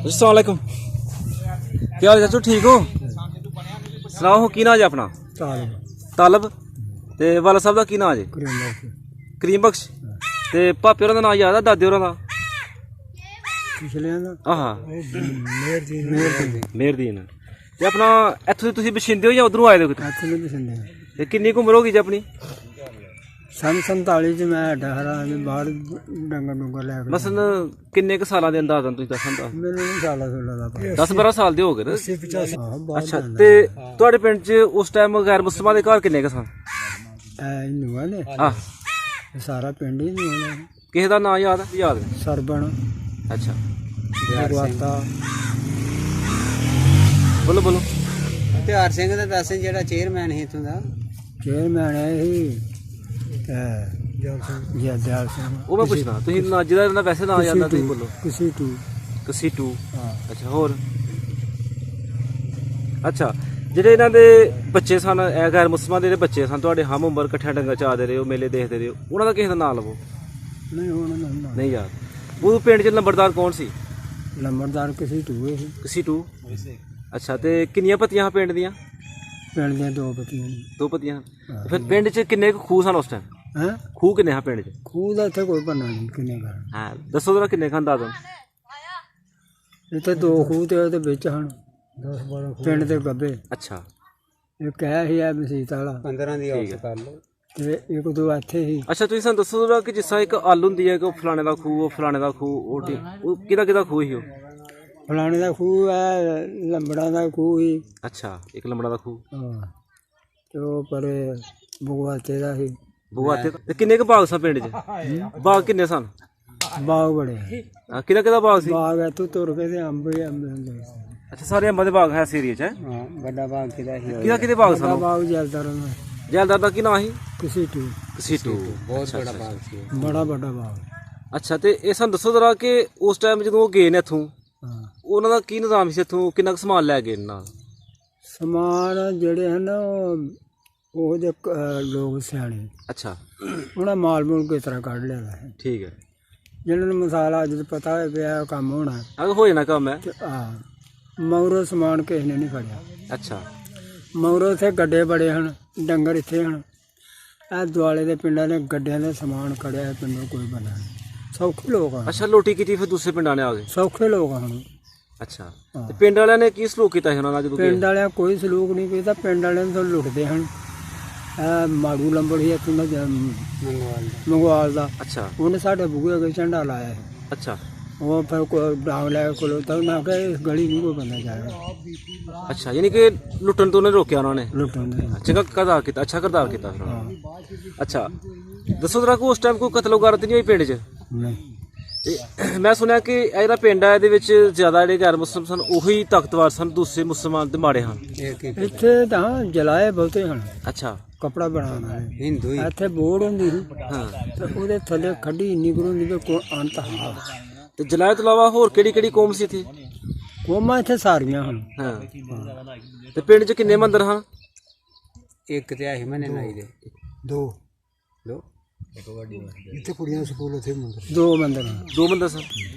अस्सलामुअलैकुम, क्या हाल चाचू, ठीक हो? सनाओ की नाम है अपना? तालब। ते वाला साहब का की नाम है? करीम बख्श। ते भापे होरां दा नाम याद है, दादे होरां दा? आहा मेहरदीन। ते अपना इत्थों तुसीं बछिंदे हो या उधरों आए दे? ते किन्नी उम्र हो गई जी अपनी? सन 47 च मैं डहरा बाहर डंगर डुंगर लैके। मसन किन्ने क सालां दे अंदाजन तुसीं दस्सन? मैनूं नहीं साला दा 10-12 साल दे हो गए ना? 80-85। अच्छा, ते तुहाडे पिंड च उस टाइम गैर मुस्लिमां दे घर किन्ने क सन? हिंदुआ ने आह, सारा पिंड ही हिंदुआ ने। किसे दा नाम याद है? याद है। सरबन अच्छा, गुरवाता बोलो बोलो। ਤਿਉਹਾਰ ਸਿੰਘ ਦਾ ਦੱਸ ਜਿਹੜਾ ਚੇਅਰਮੈਨ ਸੀ ਇੱਥੋਂ ਦਾ। चेयरमैन है ही जयदयाल सिंह। ਉਹ ਮੈਂ ਪੁੱਛਣਾ ਤੁਸੀਂ ਨਾ ਜਿਹਦਾ ਇਹਨਾਂ ਦਾ ਵੈਸੇ ਨਾਮ ਯਾਦ ਆ ਤੁਸੀਂ ਬੋਲੋ। किसी टू ਕਸੀਟੂ। हाँ ਅੱਛਾ, ਹੋਰ? ਅੱਛਾ, ਜਿਹੜੇ ਇਹਨਾਂ ਦੇ ਬੱਚੇ ਸਨ, ਇਹ ਗੈਰ ਮੁਸਲਮਾਨ ਦੇ ਜਿਹੜੇ ਬੱਚੇ ਸਨ ਤੁਹਾਡੇ ਹਮ ਉਮਰ ਇਕੱਠਿਆਂ ਡੰਗਾ ਚਾਹਦੇ ਰਹੇ ਹੋ, ਮੇਲੇ ਦੇਖਦੇ ਰਹੇ ਹੋ, ਉਹਨਾਂ ਦਾ ਕਿਸੇ ਦਾ ਨਾਮ ਲਵੋ। नहीं होना ਨਹੀਂ ਯਾਦ। ਉਹ ਪਿੰਡ 'ਚ ਲੰਬੜਦਾਰ ਕੌਣ ਸੀ? लंबरदार किसी टू है ਕਸੀਟੂ। ਅੱਛਾ, ਤੇ ਕਿੰਨੀਆਂ ਪੱਤੀਆਂ ਪਿੰਡ ਦੀਆਂ? पिंड दियां दो पत्तियां। 2 ਪੱਤੀਆਂ। ਫਿਰ ਪਿੰਡ 'ਚ ਕਿੰਨੇ ਕੁ ਖੂਹ ਸਨ ਉਸ ਟਾਈਮ? हैं ਖੂਹ ਕਿੰਨੇ ਹਾਂ ਪਿੰਡ 'ਚ? खूह का इत्थे कोई बनना नहीं किन्ने घर। ਹਾਂ ਦੱਸੋ ਜਰਾ ਕਿੰਨੇ ਖਾਂ ਅੰਦਾਜ਼ਨ? इत्थे दो खूह ते ओहदे विच हन 10-12 पिंड दे गब्बे। ਅੱਛਾ एक है ही है मसीत वाला 15 ਦੀ ਔਰਤ ਕਰ ਲਓ। ते एक दो इत्थे ही। ਅੱਛਾ, ਤੁਸੀਂ ਸਾਨੂੰ ਦੱਸੋ ਜਰਾ ਕਿ ਜਿਸ ਤਰ੍ਹਾਂ ਇੱਕ ਆਲ ਹੁੰਦੀ ਹੈ ਕਿ ਉਹ ਫਲਾਣੇ ਦਾ ਖੂਹ, ਉਹ ਫਲਾਣੇ ਦਾ ਖੂਹ, ਉਹ ਕਿਹਦਾ ਖੂਹ ਸੀ ਉਹ? फलाने का खूह है, लंबड़ा का खूह ही। ਅੱਛਾ, ਇੱਕ ਲੰਬੜਾ ਦਾ ਖੂਹ। हाँ तो पर बगवाते का ही। ਬਗਵਾਤੇ ਤੇ ਕਿੰਨੇ ਕੁ ਬਾਗ ਸਨ ਪਿੰਡ 'ਚ? ਬਾਗ ਕਿੰਨੇ ਸਨ? बाग बड़े ਕਿਹਦਾ ਕਿਹਦਾ ਬਾਗ ਸੀ? बाग है तू तुर के ते अंब ही अंब होंदे। ਅੱਛਾ, ਸਾਰੇ ਅੰਬਾਂ ਦੇ ਬਾਗ ਹੈ ਇਸ ਏਰੀਏ 'ਚ? ਹਾਂ ਵੱਡਾ ਬਾਗ ਕਿਹਦਾ ਸੀ? ਕਿਹਦਾ ਕਿਹਦੇ ਬਾਗ ਸਨ? बाग जलदार में ਜੈਲਦਾਰ ਦਾ ਕੀ ਨਾਂ ਸੀ? किसी टू ਕਸੀਟੂ। ਬਹੁਤ ਵੱਡਾ ਬਾਗ ਸੀ। बड़ा बड़ा बाग। ਅੱਛਾ, ਤੇ ਇਹ ਸਾਨੂੰ ਦੱਸੋ ਜਰਾ ਕਿ ਉਸ ਟਾਈਮ ਜਦੋਂ ਉਹ ਗਏ ਨੇ ਇੱਥੋਂ, हाँ ਉਹਨਾਂ ਦਾ ਕੀ ਨਿਜ਼ਾਮ ਸੀ? ਇੱਥੋਂ ਕਿੰਨਾ ਕੁ ਸਮਾਨ ਲੈ ਗਏ ਨਾਲ? समान जेड़े हैं ना वो जो लोग सियाने ਅੱਛਾ, उन्हें माल मूल किस तरह कढ़ लिया है। ਠੀਕ ਹੈ। जिन्होंने मसाला अज पता है भी यह काम होना है ਅਗਰ ਹੋ ਜਾਣਾ ਕੰਮ ਹੈ। ते मगरों समान किसी ने नहीं खड़िया। ਅੱਛਾ, मगरों इत्थे गड्डे बड़े हैं, डंगर इत्थे हैं। ਇਹ ਦੁਆਲੇ ਦੇ ਪਿੰਡਾਂ ਨੇ ਗੱਡਿਆਂ ਦੇ ਸਮਾਨ ਖੜਿਆ ਹੈ, ਪਿੰਡੋਂ ਕੋਈ ਬਣਾ ਨਹੀਂ। ਸੌਖੇ ਲੋਕ ਹਨ, ਅੱਛਾ, ਲੋਟੀ ਕੀਤੀ ਫਿਰ ਦੂਸਰੇ ਪਿੰਡਾਂ ਨੇ ਆ ਗਏ? ਸੌਖੇ ਲੋਕ ਹਨ। ਅੱਛਾ, ਤੇ ਪਿੰਡ ਵਾਲਿਆਂ ਨੇ ਕੀ ਸਲੂਕ ਕੀਤਾ ਸੀ ਉਹਨਾਂ ਨਾਲ ਜਦੋਂ ਗਏ? ਪਿੰਡ ਵਾਲਿਆਂ ਕੋਈ ਸਲੂਕ ਨਹੀਂ ਕੀਤਾ, ਪਿੰਡ ਵਾਲਿਆਂ ਨੂੰ ਤਾਂ ਲੁੱਟਦੇ ਹਨ। ਇਹ ਮਾੜੂ ਲੰਬੜ ਹੀ ਇੱਥੋਂ ਦਾ ਮੰਗਵਾਲ ਦਾ, ਅੱਛਾ ਉਹਨੇ ਸਾਡੇ ਬੂਹੇ ਅੱਗੇ ਝੰਡਾ ਲਾਇਆ ਹੈ। ਅੱਛਾ ਉਹ ਫਿਰ ਕੋਈ ਡਾਂਗ ਲੈ ਕੇ ਕੋਲੋਂ ਤਾਂ ਮੈਂ ਕਿਹਾ ਇਸ ਗਲੀ ਨੂੰ ਕੋਈ ਬੰਦਾ ਜਾਏਗਾ ਅੱਛਾ, ਯਾਨੀ ਕਿ ਲੁੱਟਣ ਤੋਂ ਉਹਨੇ ਰੋਕਿਆ ਉਹਨਾਂ ਨੇ? ਲੁੱਟਣ ਦੇ। ਚੰਗਾ ਕਰਦਾਰ ਕੀਤਾ, ਅੱਛਾ ਕਰਦਾਰ ਕੀਤਾ ਫਿਰ ਉਹਨਾਂ ਹਾਂ ਨੇ। ਅੱਛਾ, ਦੱਸੋ ਜਰਾ ਕਿ ਉਸ ਟਾਈਮ ਕੋਈ ਕਤਲ ਵਗੈਰਾ ਤਾਂ ਨਹੀਂ ਹੋਈ ਪਿੰਡ 'ਚ? ਨਹੀਂ ਤੇ ਮੈਂ ਸੁਣਿਆ ਕਿ ਇਹ ਜਿਹੜਾ ਪਿੰਡ ਹੈ ਇਹਦੇ ਵਿੱਚ ਜ਼ਿਆਦਾ ਜਿਹੜੇ ਗੈਰ ਮੁਸਲਮ ਸਨ ਉਹੀ ਤਾਕਤਵਰ ਸਨ, ਦੂਸਰੇ ਮੁਸਲਮਾਨ ਤੇ ਮਾੜੇ ਹਨ। ਇੱਥੇ ਤਾਂ ਜਲਾਏ ਬਹੁਤੇ ਹਨ, ਅੱਛਾ, ਕਪੜਾ ਬਣਾਉਣ ਵਾਲੇ। ਹਿੰਦੂ ਹੀ ਇੱਥੇ ਬੋਰਡ ਹੁੰਦੀ ਸੀ ਹਾਂ। ਤੇ ਉਹਦੇ ਥੱਲੇ ਖੱਡੀ ਇੰਨੀ ਗੁਰੂ ਹੁੰਦੀ ਵੀ ਕੋਈ ਅੰਤ ਹੁੰਦਾ। ਤੇ ਜਲਾਏ ਤੋਂ ਇਲਾਵਾ ਹੋਰ ਕਿਹੜੀ ਕਿਹੜੀ ਕੌਮ ਸੀ ਇੱਥੇ? ਕੋਮਾਂ ਇੱਥੇ ਸਾਰੀਆਂ ਹਨ। ਹਾਂ, ਤੇ ਪਿੰਡ 'ਚ ਕਿੰਨੇ ਮੰਦਿਰ ਹਨ? ਇੱਕ ਤੇ ਆਹੀ ਮਨੇ ਨਾਈ ਦੇ ਦੋ ਦੋ ਇੱਥੇ ਕੁੜੀਆਂ ਸਕੂਲ ਉੱਥੇ ਮੰਦਰ, ਦੋ ਮੰਦਰ ਹਨ। 2 ਮੰਦਿਰ ਸਨ।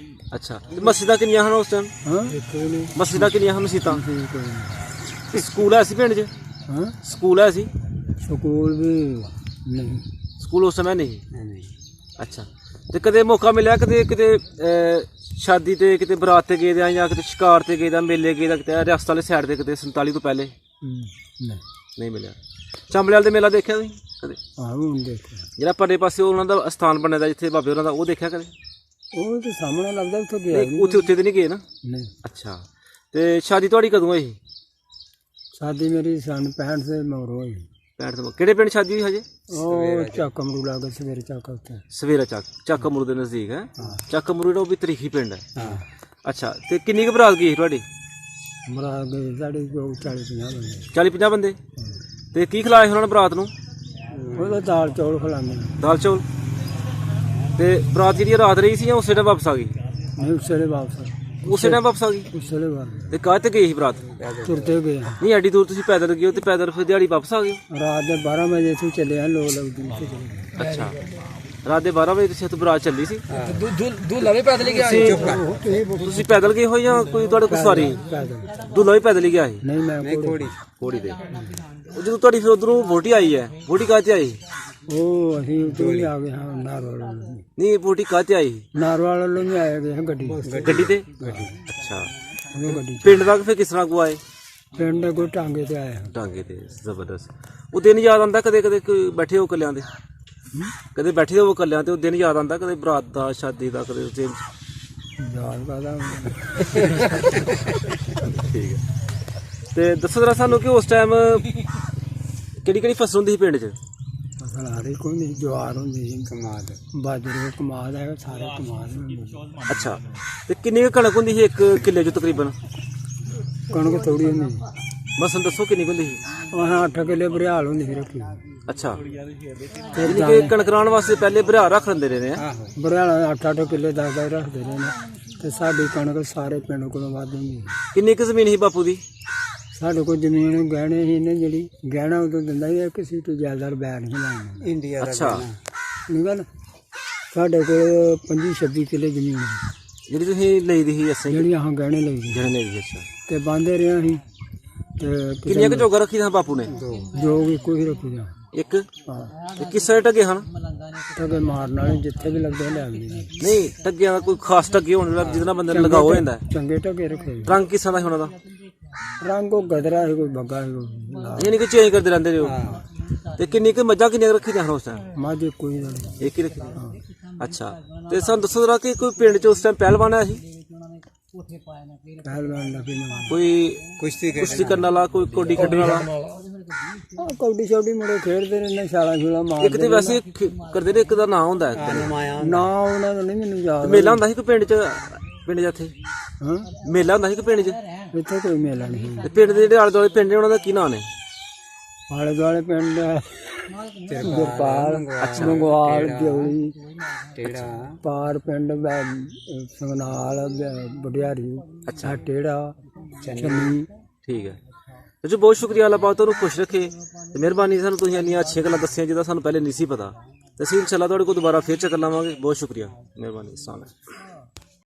ਅੱਛਾ, ਤੇ ਮਸਜਿਦਾਂ ਕਿੰਨੀਆਂ ਹਨ ਉਸ ਟਾਈਮ? ਹਾਂ ਇੱਕ ਨਹੀਂ ਮਸਜਿਦਾਂ ਕਿੰਨੀਆਂ ਹਨ? ਮਸੀਤਾਂ? ਕੋਈ ਨਹੀਂ। ਤੇ ਸਕੂਲ ਹੈ ਸੀ ਪਿੰਡ 'ਚ? ਹਾਂ ਸਕੂਲ ਹੈ ਸੀ? ਸਕੂਲ ਵੀ ਨਹੀਂ। ਸਕੂਲ ਉਸ ਸਮੇਂ ਨਹੀਂ? ਨਹੀਂ ਅੱਛਾ, ਤੇ ਕਦੇ ਮੌਕਾ ਮਿਲਿਆ ਕਦੇ ਕਿਤੇ ਸ਼ਾਦੀ ਤੇ, ਕਿਤੇ ਬਰਾਤ ਤੇ ਗਏ ਜਾਂ ਕਿਤੇ ਸ਼ਿਕਾਰ ਤੇ ਗਏ ਜਾਂ ਮੇਲੇ ਗਏ ਜਾਂ ਕਿਤੇ ਰਿਆਸਤ ਵਾਲੇ ਸਾਈਡ ਤੇ ਕਿਤੇ 47 ਤੋਂ ਪਹਿਲੇ? ਨਹੀਂ ਨਹੀਂ ਮਿਲਿਆ। ਚੰਬਲਿਆਲ ਦੇ ਮੇਲਾ ਦੇਖਿਆ ਤੁਸੀਂ ਕਦੇ? ਹਾਂ ਹੁਣ ਦੇਖਿਆ, ਜਿਹੜਾ ਪਰਲੇ ਪਾਸੇ ਉਹਨਾਂ ਦਾ ਅਸਥਾਨ ਬਣਿਆ ਦਾ ਜਿੱਥੇ ਬਾਬੇ ਉਹਨਾਂ ਦਾ, ਉਹ ਦੇਖਿਆ ਕਦੇ? ਉਹ ਤੇ ਸਾਹਮਣੇ ਲੱਗਦਾ ਉੱਥੇ ਗਿਆ ਨਹੀਂ, ਨਹੀਂ। ਉੱਥੇ ਤੇ ਨਹੀਂ ਗਏ ਨਾ? ਨਹੀਂ ਅੱਛਾ, ਤੇ ਸ਼ਾਦੀ ਤੁਹਾਡੀ ਕਦੋਂ ਹੋਈ? ਸ਼ਾਦੀ ਮੇਰੀ ਸਨ 65 ਦੇ ਮਗਰੋਂ ਹੋਈ। 65 ਤੋਂ? ਕਿਹੜੇ ਪਿੰਡ ਸ਼ਾਦੀ ਹੋਈ ਹਜੇ? ਉਹ ਚੱਕ ਅਮਰੂ ਲਾ ਕੇ ਸਵੇਰੇ ਚੱਕ ਉੱਥੇ। ਸਵੇਰਾ ਚੱਕ ਅਮਰੂ ਦੇ ਨਜ਼ਦੀਕ ਹੈ? ਹਾਂ ਚੱਕ ਅਮਰੂ ਜਿਹੜਾ ਉਹ ਵੀ ਤਰੀਖੀ ਪਿੰਡ ਹੈ। ਹਾਂ ਅੱਛਾ, ਤੇ ਕਿੰਨੀ ਕੁ ਬਰਾਤ ਗਈ ਸੀ ਤੁਹਾਡੀ? ਮਰਾ ਗਏ ਸਾਡੀ 40-50 ਬੰਦੇ। 40-50 ਬੰਦੇ? ਤੇ ਕੀ ਖਿਲਾਇਆ ਸੀ ਉਹਨਾਂ ਨੇ ਬਰਾਤ ਨੂੰ? ਉਹਦਾ ਦਾਲ ਚੌਲ ਖਿਲਾਉਂਦੇ ਨੇ। ਦਾਲ ਚੌਲ? ਤੇ ਬਰਾਤ ਜਿਹੜੀ ਰਾਤ ਰਹੀ ਸੀ ਜਾਂ ਉਸੇ ਟਾਈਮ ਵਾਪਸ ਆ ਗਈ? ਨਹੀਂ ਉਸੇ ਵੇਲੇ ਵਾਪਸ, ਉਸੇ ਟਾਈਮ ਵਾਪਸ ਆ ਗਈ? ਉਸੇ ਵੇਲੇ ਵਾਪਸ ਤੇ ਕਾਹ ਤੇ ਗਈ ਸੀ ਬਰਾਤ? ਤੁਰਤੇ ਗਏ। ਨਹੀਂ, ਐਡੀ ਦੂਰ ਤੁਸੀਂ ਪੈਦਲ ਗਏ ਹੋ ਤੇ ਪੈਦਲ ਫਿਰ ਦਿਹਾੜੀ ਵਾਪਸ ਆ ਗਏ? ਰਾਤ ਦੇ 12 ਵਜੇ ਇੱਥੋਂ ਚੱਲੇ ਆ, ਲੋਕ ਲੱਗਦੀ ਇੱਥੇ ਚਲੇ ਗਏ। ਅੱਛਾ, ਰਾਤ ਦੇ 12 ਵਜੇ ਤੁਸੀਂ ਇੱਥੋਂ ਬਰਾਤ ਚੱਲੀ ਸੀ ਦੁੱਲਾ ਵੀ ਪੈਦਲ ਗਿਆ ਤੁਸੀਂ ਪੈਦਲ ਗਏ ਹੋ ਜਾਂ ਕੋਈ ਤੁਹਾਡੇ ਕੋਲ ਸਵਾਰੀ ਦੁੱਲਾ ਵੀ ਪੈਦਲ ਹੀ ਗਿਆ ਸੀ ਨਹੀਂ ਮੈਂ ਘੋੜੀ ਘੋੜੀ ਤੇ ਉਹ ਜਦੋਂ ਤੁਹਾਡੀ ਫਿਰ ਉਧਰੋਂ ਵੋਟੀ ਆਈ ਹੈ ਵੋਟੀ ਕਾਹਤੇ ਆਈ ਉਹ ਅਸੀਂ ਉਧਰੋਂ ਹੀ ਆ ਗਏ ਹਾਂ ਨਾਰਵਾਲ ਵੱਲੋਂ। ਨਹੀਂ ਵੋਟੀ ਕਾਹਤੇ ਆਈ ਨਾਰਵਾਲ ਵੱਲੋਂ ਵੀ ਆਏ ਗਏ ਹਾਂ ਗੱਡੀ ਗੱਡੀ ਤੇ ਅੱਛਾ ਉਹ ਗੱਡੀ ਪਿੰਡ ਤੱਕ ਫਿਰ ਕਿਸ ਤਰ੍ਹਾਂ ਕੋ ਆਏ ਪਿੰਡ ਦੇ ਕੋਈ ਟਾਂਗੇ ਤੇ ਆਏ ਹਾਂ ਟਾਂਗੇ ਤੇ ਜ਼ਬਰਦਸਤ ਉਹ ਦਿਨ ਯਾਦ ਆਉਂਦਾ ਕਦੇ ਕਦੇ ਕੋਈ ਬੈਠੇ ਹੋ ਕੱਲਿਆਂ ਦੇ ਕਦੇ ਬੈਠੇ ਹੋ ਕੱਲਿਆਂ ਤੇ ਉਹ ਦਿਨ ਯਾਦ ਆਉਂਦਾ ਕਦੇ ਬਰਾਤ ਦਾ ਸ਼ਾਦੀ ਦਾ ਕਦੇ ਉਸ ਯਾਦ ਕਰਦਾ ਠੀਕ ਹੈ ਤੇ ਦੱਸੋ ਜਰਾ ਸਾਨੂੰ ਕਿ ਉਸ ਟਾਈਮ ਕਿਹੜੀ ਕਿਹੜੀ ਫਸਲ ਹੁੰਦੀ ਸੀ ਪਿੰਡ 'ਚ ਫਸਲ ਆ ਰਹੀ ਕੋਈ ਨਹੀਂ ਜਵਾਰ ਹੁੰਦੀ ਸੀ ਕਮਾਦ ਬਾਜਰੇ ਕਮਾਦ ਹੈ ਸਾਰੇ ਕਮਾਦ ਹੁੰਦੇ ਸੀ। ਅੱਛਾ ਤੇ ਕਿੰਨੀ ਕੁ ਕਣਕ ਹੁੰਦੀ ਸੀ ਇੱਕ ਕਿੱਲੇ 'ਚ ਤਕਰੀਬਨ ਕਣਕ ਥੋੜੀ ਹੁੰਦੀ ਸੀ ਮਸਲ ਦੱਸੋ ਕਿੰਨੀ ਕੁ ਹੁੰਦੀ ਸੀ ਉਹ 8 ਕਿੱਲੇ ਬਰਿਆਲ ਹੁੰਦੀ ਸੀ ਰੱਖੀ ਅੱਛਾ ਯਾਨੀ ਕਿ ਕਣਕ ਰਾਉਣ ਵਾਸਤੇ ਪਹਿਲੇ ਬਰਿਆ ਰੱਖ ਲੈਂਦੇ ਰਹੇ ਨੇ ਆਹੋ ਬਰਿਆਲ 8 ਕਿੱਲੇ 10 ਰੱਖਦੇ ਰਹੇ ਨੇ ਤੇ ਸਾਡੀ ਕਣਕ ਸਾਰੇ ਪਿੰਡ ਕੋਲੋਂ ਵੱਧ ਹੁੰਦੀ ਸੀ। ਕਿੰਨੀ ਕੁ ਜ਼ਮੀਨ ਸੀ ਬਾਪੂ ਦੀ ਸਾਡੇ ਕੋਲ ਜ਼ਮੀਨ ਗਹਿਣੇ ਸੀ ਨੇ ਜਿਹੜੀ ਗਹਿਣਾ ਉਦੋਂ ਦਿੰਦਾ ਸੀ ਇੱਕ ਸੀਟ ਜ਼ਿਆਦਾ ਬੈਠ ਨਹੀਂ ਲੈਣਾ ਇੰਡੀਆ ਦਾ ਅੱਛਾ ਨਹੀਂ ਗੱਲ ਸਾਡੇ ਕੋਲ 25-26 ਕਿੱਲੇ ਜ਼ਮੀਨ ਸੀ ਜਿਹੜੀ ਤੁਸੀਂ ਲਈ ਦੀ ਸੀ ਅਸੀਂ ਜਿਹੜੀਆਂ ਹਾਂ ਗਹਿਣੇ ਲਈ ਸੀ ਜਿਹੜੇ ਲਈ ਸੀ ਅੱਛਾ ਤੇ ਬਾਂਦੇ ਰਹੇ ਅਸੀਂ ਤੇ ਕਿੰਨੀਆਂ ਕੁ ਜੋਗਾ ਰੱਖੀ ਸੀ ਬਾਪੂ ਨੇ ਜੋ ਵੀ ਕੋਈ ਰੱਖੀ ਜਾ ਇੱਕ ਹਾਂ ਤੇ ਕਿਸ ਸਾਈਡ ਟੱਗੇ ਹਨ ਟੱਗੇ ਮਾਰਨ ਵਾਲੇ ਜਿੱਥੇ ਵੀ ਲੱਗਦੇ ਲੈ ਆਉਂਦੇ ਨੇ ਨਹੀਂ ਟੱਗਿਆਂ ਦਾ ਕੋਈ ਖਾਸ ਟੱਗੇ ਹੋਣ ਜਿਹੜਾ ਜਿਹਦੇ ਨਾਲ ਬੰਦੇ ਨੂੰ ਲਗਾਓ ਹੋ ਜਾਂਦਾ ਹੈ। ਚੰਗੇ ਟੱਗੇ ਰੱਖੇ ਜੀ। ਰੰਗ ਕਿਸ ਤਰ੍ਹਾਂ ਦਾ ਸੀ ਉਹਨਾਂ ਦਾ ਰੰਗ ਉਹ ਗਦਰਾ ਹੈ ਕੋਈ ਬੱਗਾ ਹੈ ਕੋਈ ਲਾਲ। ਯਾਨੀ ਕਿ ਚੇਂਜ ਕਰਦੇ ਰਹਿੰਦੇ ਰਹੋ ਤੇ ਕਿੰਨੀ ਕੁ ਮੱਝਾਂ ਕਿੰਨੀਆਂ ਕੁ ਰੱਖੀ ਦੀਆਂ ਹਨ ਉਸ ਟਾਈਮ ਮੱਝ ਕੋਈ ਨਹੀਂ ਇੱਕ ਹੀ ਰੱਖੀ ਦੀਆਂ। ਅੱਛਾ ਤੇ ਸਾਨੂੰ ਦੱਸੋ ਜਰਾ ਕਿ ਕੋਈ ਪਿੰਡ 'ਚ ਉਸ ਟਾਈਮ ਪਹਿਲਵਾਨ ਆਇਆ ਸੀ ਪਹਿਲਵਾਨ ਦਾ ਕਿਨਾਂ ਕੋਈ ਕੁਸ਼ਤੀ ਕਰਨ ਵਾਲਾ ਕੋਈ ਕੋਡੀ ਕੱਢਣ ਵਾਲਾ ਆ ਕੌਡੀ ਛੌਡੀ ਮੁੰਡੇ ਖੇਡਦੇ ਰਹਿੰਦੇ ਛਾਲਾ ਛੂਲਾ ਮਾਰਦੇ ਇੱਕ ਤੇ ਵੈਸੇ ਕਰਦੇ ਨੇ ਇੱਕ ਦਾ ਨਾਂ ਹੁੰਦਾ ਹੈ ਨਾ ਉਹਨਾਂ ਦਾ ਨਹੀਂ ਮੈਨੂੰ ਯਾਦ ਮੇਲਾ ਹੁੰਦਾ ਸੀ ਕਿ ਪਿੰਡ 'ਚ ਇੱਥੇ ਹਾਂ ਮੇਲਾ ਹੁੰਦਾ ਸੀ ਕਿ ਪਿੰਡ 'ਚ ਇੱਥੇ ਕੋਈ ਮੇਲਾ ਨਹੀਂ ਤੇ ਪਿੰਡ ਦੇ ਜਿਹੜੇ ਆਲੇ ਦੁਆਲੇ ਪਿੰਡ ਨੇ ਉਹਨਾਂ ਦਾ ਕੀ ਨਾਂ ਨੇ ਆਲੇ ਦੁਆਲੇ ਪਿੰਡ ਗੋਪਾਲ ਮੰਗਵਾਲ ਦਿਉਲੀ ਟੇੜਾ ਪਾਰ ਪਿੰਡ ਸੰਗਨਾਲ ਬਡਿਆਰੀ ਅੱਛਾ ਟੇੜਾ ਚੰਨੀ ਠੀਕ ਹੈ ਜੀ ਬਹੁਤ ਸ਼ੁਕਰੀਆ ਅੱਲਾਹ ਪਾਕ ਤੁਹਾਨੂੰ ਖੁਸ਼ ਰੱਖੇ ਤੇ ਮਿਹਰਬਾਨੀ ਸਾਨੂੰ ਤੁਸੀਂ ਇੰਨੀਆਂ ਅੱਛੀਆਂ ਗੱਲਾਂ ਦੱਸੀਆਂ ਜਿਹਦਾ ਸਾਨੂੰ ਪਹਿਲੇ ਨਹੀਂ ਸੀ ਪਤਾ ਤੇ ਅਸੀਂ ਇਨਸ਼ਾਅੱਲਾ ਤੁਹਾਡੇ ਕੋਲ ਦੁਬਾਰਾ ਫੇਰ ਚੱਕਰ ਲਾਵਾਂਗੇ ਬਹੁਤ ਸ਼ੁਕਰੀਆ ਮਿਹਰਬਾਨੀ ਅਸਲਾਮ